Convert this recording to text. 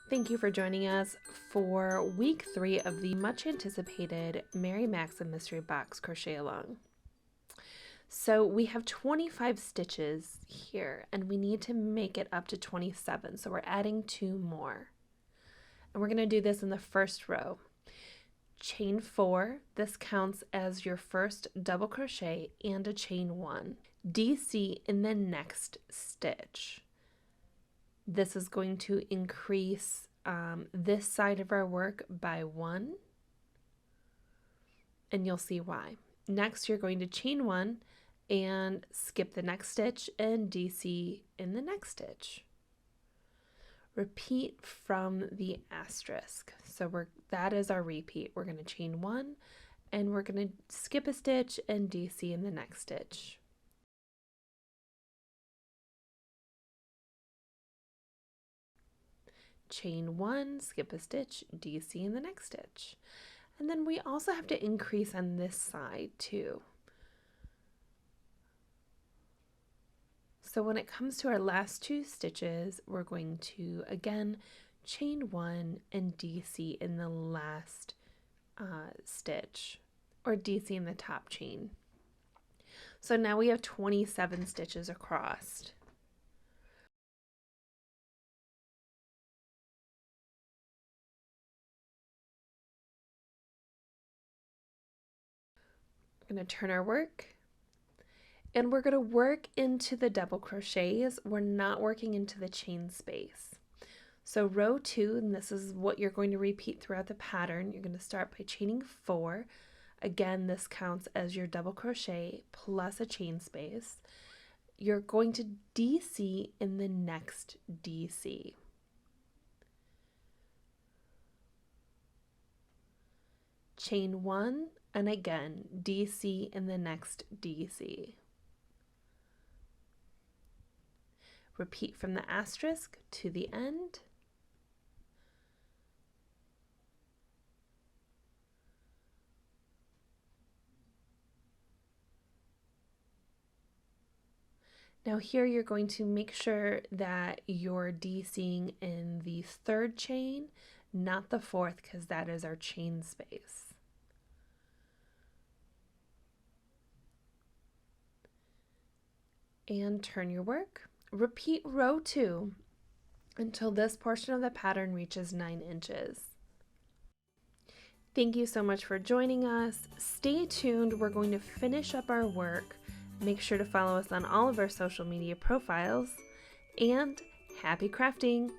Thank you for joining us for week 3 of the much anticipated Mary Maxim Mystery Box Crochet Along. So we have 25 stitches here and we need to make it up to 27. So we're adding 2 more. And we're going to do this in the first row. Chain 4, this counts as your first double crochet and a chain 1. DC in the next stitch. This is going to increase this side of our work by 1, and you'll see why. Next, you're going to chain 1 and skip the next stitch and DC in the next stitch. Repeat from the asterisk. So that is our repeat. We're going to chain 1 and we're going to skip a stitch and DC in the next stitch. Chain 1, skip a stitch, DC in the next stitch. And then we also have to increase on this side too. So when it comes to our last 2 stitches, we're going to again chain 1 and DC in the last stitch, or DC in the top chain. So now we have 27 stitches across. We're going to turn our work and we're going to work into the double crochets. We're not working into the chain space. So row 2, and this is what you're going to repeat throughout the pattern. You're going to start by chaining 4. Again, this counts as your double crochet plus a chain space. You're going to DC in the next DC. Chain 1 and again DC in the next DC. Repeat from the asterisk to the end. Now here you're going to make sure that you're DCing in the 3rd chain, not the 4th, because that is our chain space. And turn your work. Repeat row 2 until this portion of the pattern reaches 9 inches. Thank you so much for joining us. Stay tuned. We're going to finish up our work. Make sure to follow us on all of our social media profiles, and happy crafting!